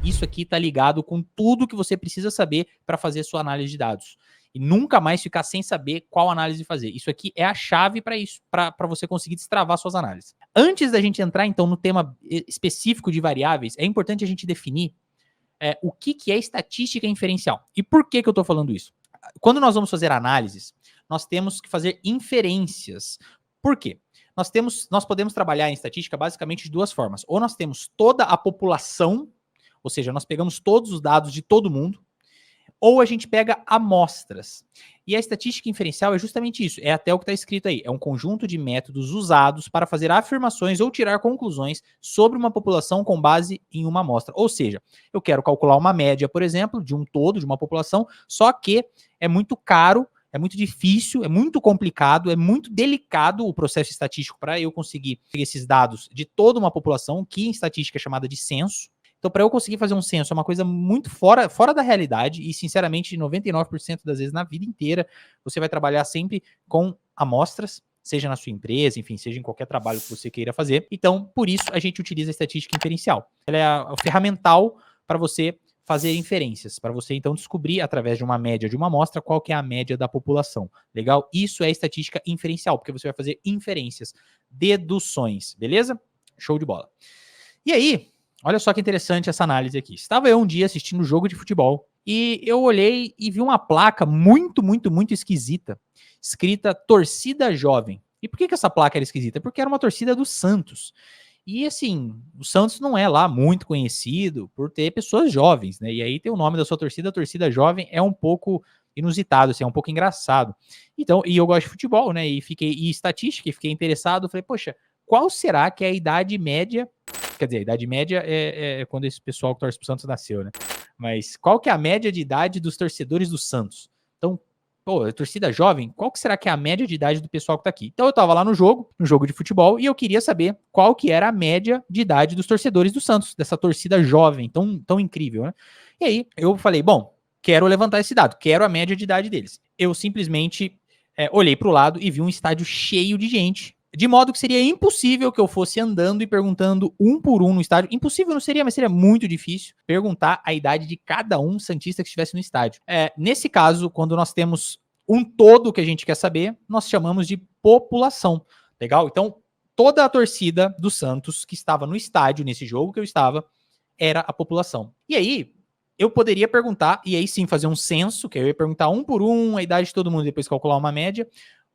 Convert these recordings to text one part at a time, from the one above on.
Isso aqui está ligado com tudo que você precisa saber para fazer sua análise de dados. E nunca mais ficar sem saber qual análise fazer. Isso aqui é a chave para isso, para você conseguir destravar suas análises. Antes da gente entrar, então, no tema específico de variáveis, é importante a gente definir o que é estatística inferencial. E por que eu estou falando isso? Quando nós vamos fazer análises, nós temos que fazer inferências. Por quê? Nós podemos trabalhar em estatística basicamente de duas formas. Ou nós temos toda a população, ou seja, nós pegamos todos os dados de todo mundo, ou a gente pega amostras. E a estatística inferencial é justamente isso, é até o que está escrito aí, é um conjunto de métodos usados para fazer afirmações ou tirar conclusões sobre uma população com base em uma amostra. Ou seja, eu quero calcular uma média, por exemplo, de um todo, de uma população, só que é muito caro, é muito difícil, é muito complicado, é muito delicado o processo estatístico para eu conseguir esses dados de toda uma população, que em estatística é chamada de censo. Então, para eu conseguir fazer um censo, é uma coisa muito fora da realidade e, sinceramente, 99% das vezes na vida inteira, você vai trabalhar sempre com amostras, seja na sua empresa, enfim, seja em qualquer trabalho que você queira fazer. Então, por isso, a gente utiliza a estatística inferencial. Ela é a ferramental para você fazer inferências, para você, então, descobrir, através de uma média de uma amostra, qual que é a média da população. Legal? Isso é estatística inferencial, porque você vai fazer inferências, deduções, beleza? Show de bola. E aí, olha só que interessante essa análise aqui. Estava eu um dia assistindo um jogo de futebol e eu olhei e vi uma placa muito esquisita, escrita Torcida Jovem. E por que essa placa era esquisita? Porque era uma torcida do Santos. E assim, o Santos não é lá muito conhecido por ter pessoas jovens, né? E aí tem o nome da sua torcida, a Torcida Jovem, é um pouco inusitado, assim, é um pouco engraçado. Então, e eu gosto de futebol, né? E estatística, e fiquei interessado, falei, poxa, qual será que é a idade média? Quer dizer, a idade média é quando esse pessoal que torce pro Santos nasceu, né? Mas qual que é a média de idade dos torcedores do Santos? Então, pô, a torcida jovem, qual que será que é a média de idade do pessoal que tá aqui? Então eu tava lá no jogo de futebol, e eu queria saber qual que era a média de idade dos torcedores do Santos, dessa torcida jovem, tão incrível, né? E aí eu falei, bom, quero levantar esse dado, quero a média de idade deles. Eu simplesmente olhei pro lado e vi um estádio cheio de gente, de modo que seria impossível que eu fosse andando e perguntando um por um no estádio. Impossível não seria, mas seria muito difícil perguntar a idade de cada um santista que estivesse no estádio. Nesse caso, quando nós temos um todo que a gente quer saber, nós chamamos de população. Legal? Então, toda a torcida do Santos que estava no estádio, nesse jogo que eu estava, era a população. E aí, eu poderia perguntar, e aí sim fazer um censo, que eu ia perguntar um por um, a idade de todo mundo, depois calcular uma média,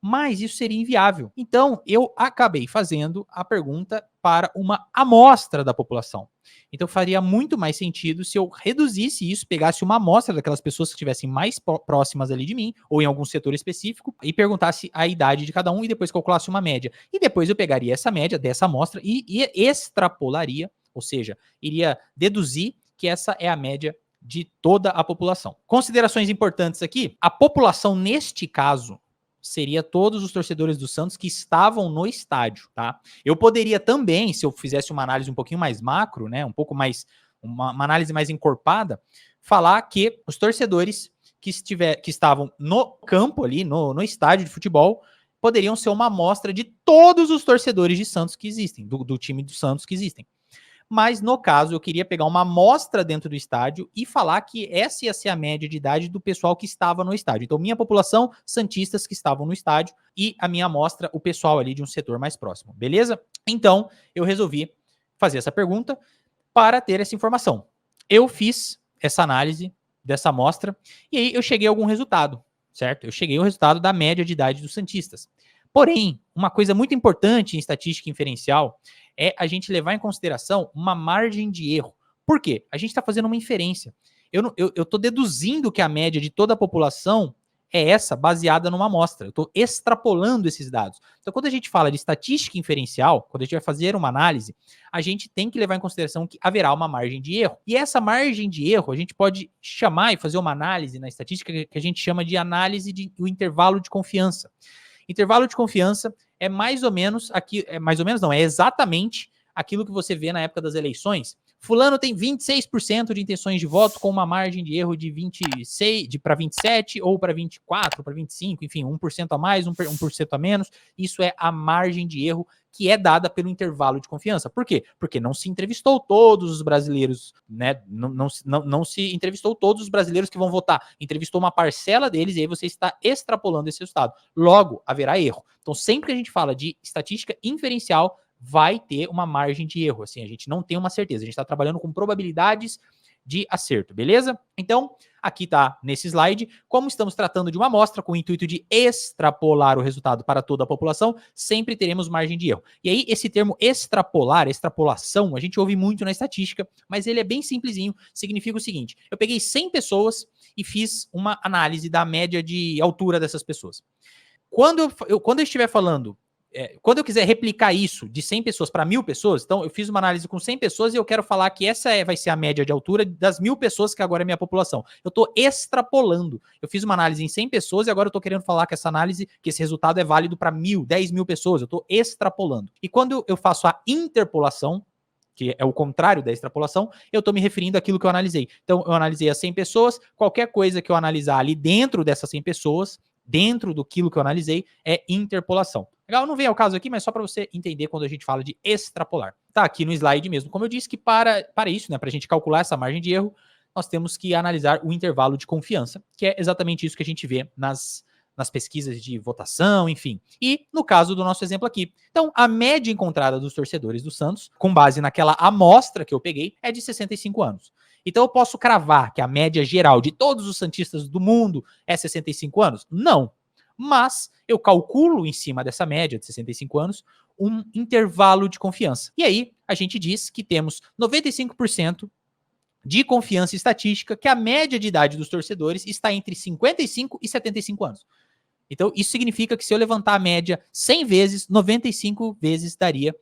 mas isso seria inviável. Então, eu acabei fazendo a pergunta para uma amostra da população. Então, faria muito mais sentido se eu reduzisse isso, pegasse uma amostra daquelas pessoas que estivessem mais próximas ali de mim, ou em algum setor específico, e perguntasse a idade de cada um e depois calculasse uma média. E depois eu pegaria essa média dessa amostra e extrapolaria, ou seja, iria deduzir que essa é a média de toda a população. Considerações importantes aqui: a população, neste caso, seria todos os torcedores do Santos que estavam no estádio, tá? Eu poderia também, se eu fizesse uma análise um pouquinho mais macro, né, um pouco mais, uma análise mais encorpada, falar que os torcedores que estavam no campo ali, no estádio de futebol, poderiam ser uma amostra de todos os torcedores de Santos que existem, do time do Santos que existem. Mas, no caso, eu queria pegar uma amostra dentro do estádio e falar que essa ia ser a média de idade do pessoal que estava no estádio. Então, minha população, santistas que estavam no estádio, e a minha amostra, o pessoal ali de um setor mais próximo, beleza? Então, eu resolvi fazer essa pergunta para ter essa informação. Eu fiz essa análise dessa amostra e aí eu cheguei a algum resultado, certo? Eu cheguei ao resultado da média de idade dos santistas. Porém, uma coisa muito importante em estatística inferencial é a gente levar em consideração uma margem de erro. Por quê? A gente está fazendo uma inferência. Eu estou deduzindo que a média de toda a população é essa, baseada numa amostra. Eu estou extrapolando esses dados. Então, quando a gente fala de estatística inferencial, quando a gente vai fazer uma análise, a gente tem que levar em consideração que haverá uma margem de erro. E essa margem de erro, a gente pode chamar e fazer uma análise na estatística que a gente chama de análise do intervalo de confiança. Intervalo de confiança é mais ou menos aqui, é exatamente aquilo que você vê na época das eleições. Fulano tem 26% de intenções de voto com uma margem de erro de 26 para 27 ou para 24, para 25, enfim, 1% a mais, 1% a menos. Isso é a margem de erro que é dada pelo intervalo de confiança. Por quê? Porque não se entrevistou todos os brasileiros, né? Não se entrevistou todos os brasileiros que vão votar. Entrevistou uma parcela deles e aí você está extrapolando esse resultado. Logo, haverá erro. Então, sempre que a gente fala de estatística inferencial, vai ter uma margem de erro. Assim, a gente não tem uma certeza. A gente está trabalhando com probabilidades de acerto, beleza? Então, aqui tá nesse slide, como estamos tratando de uma amostra com o intuito de extrapolar o resultado para toda a população, sempre teremos margem de erro. E aí, esse termo extrapolar, extrapolação, a gente ouve muito na estatística, mas ele é bem simplesinho, significa o seguinte, eu peguei 100 pessoas e fiz uma análise da média de altura dessas pessoas. Quando eu estiver falando, quando eu quiser replicar isso de 100 pessoas para 1.000 pessoas, então eu fiz uma análise com 100 pessoas e eu quero falar que essa vai ser a média de altura das 1.000 pessoas que agora é minha população. Eu estou extrapolando. Eu fiz uma análise em 100 pessoas e agora eu estou querendo falar que essa análise, que esse resultado é válido para 1.000, 10.000 pessoas. Eu estou extrapolando. E quando eu faço a interpolação, que é o contrário da extrapolação, eu estou me referindo àquilo que eu analisei. Então, eu analisei as 100 pessoas, qualquer coisa que eu analisar ali dentro dessas 100 pessoas, dentro do que eu analisei, é interpolação. Legal? Não vem ao caso aqui, mas só para você entender quando a gente fala de extrapolar. Tá aqui no slide mesmo. Como eu disse que para isso, né, para a gente calcular essa margem de erro, nós temos que analisar o intervalo de confiança, que é exatamente isso que a gente vê nas pesquisas de votação, enfim. E no caso do nosso exemplo aqui. Então, a média encontrada dos torcedores do Santos, com base naquela amostra que eu peguei, é de 65 anos. Então, eu posso cravar que a média geral de todos os santistas do mundo é 65 anos? Não. Mas eu calculo em cima dessa média de 65 anos um intervalo de confiança. E aí, a gente diz que temos 95% de confiança estatística que a média de idade dos torcedores está entre 55 e 75 anos. Então, isso significa que se eu levantar a média 100 vezes, 95 vezes daria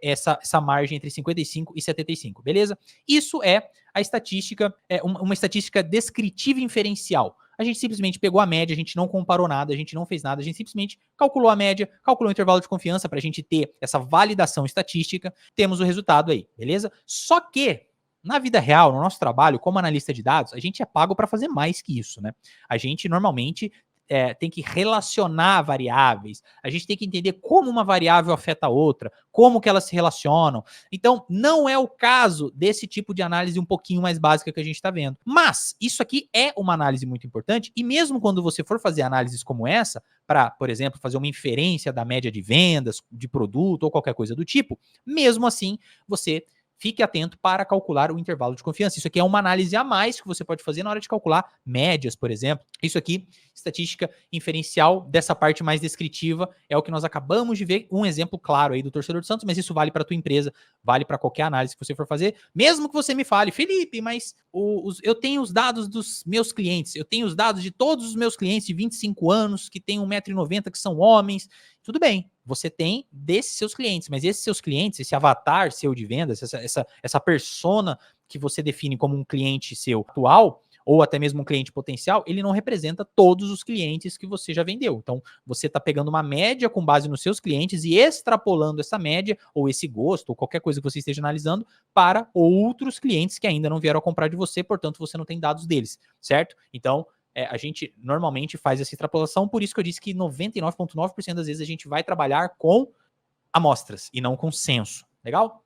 essa margem entre 55 e 75, beleza? Isso é a estatística, uma estatística descritiva inferencial. A gente simplesmente pegou a média, a gente não comparou nada, a gente não fez nada, a gente simplesmente calculou a média, calculou o intervalo de confiança para a gente ter essa validação estatística, temos o resultado aí, beleza? Só que, na vida real, no nosso trabalho, como analista de dados, a gente é pago para fazer mais que isso, né? A gente normalmente tem que relacionar variáveis, a gente tem que entender como uma variável afeta a outra, como que elas se relacionam. Então, não é o caso desse tipo de análise um pouquinho mais básica que a gente está vendo. Mas, isso aqui é uma análise muito importante, e mesmo quando você for fazer análises como essa, para, por exemplo, fazer uma inferência da média de vendas, de produto ou qualquer coisa do tipo, mesmo assim, você fique atento para calcular o intervalo de confiança. Isso aqui é uma análise a mais que você pode fazer na hora de calcular médias, por exemplo. Isso aqui, estatística inferencial dessa parte mais descritiva, é o que nós acabamos de ver, um exemplo claro aí do torcedor do Santos, mas isso vale para a tua empresa, vale para qualquer análise que você for fazer, mesmo que você me fale, Felipe, mas eu tenho os dados dos meus clientes, eu tenho os dados de todos os meus clientes de 25 anos, que têm 1,90 m, que são homens, tudo bem, você tem desses seus clientes, mas esses seus clientes, esse avatar seu de vendas, essa persona que você define como um cliente seu atual, ou até mesmo um cliente potencial, ele não representa todos os clientes que você já vendeu. Então, você está pegando uma média com base nos seus clientes e extrapolando essa média, ou esse gosto, ou qualquer coisa que você esteja analisando, para outros clientes que ainda não vieram a comprar de você, portanto, você não tem dados deles, certo? Então, a gente normalmente faz essa extrapolação, por isso que eu disse que 99,9% das vezes a gente vai trabalhar com amostras e não com censo. Legal?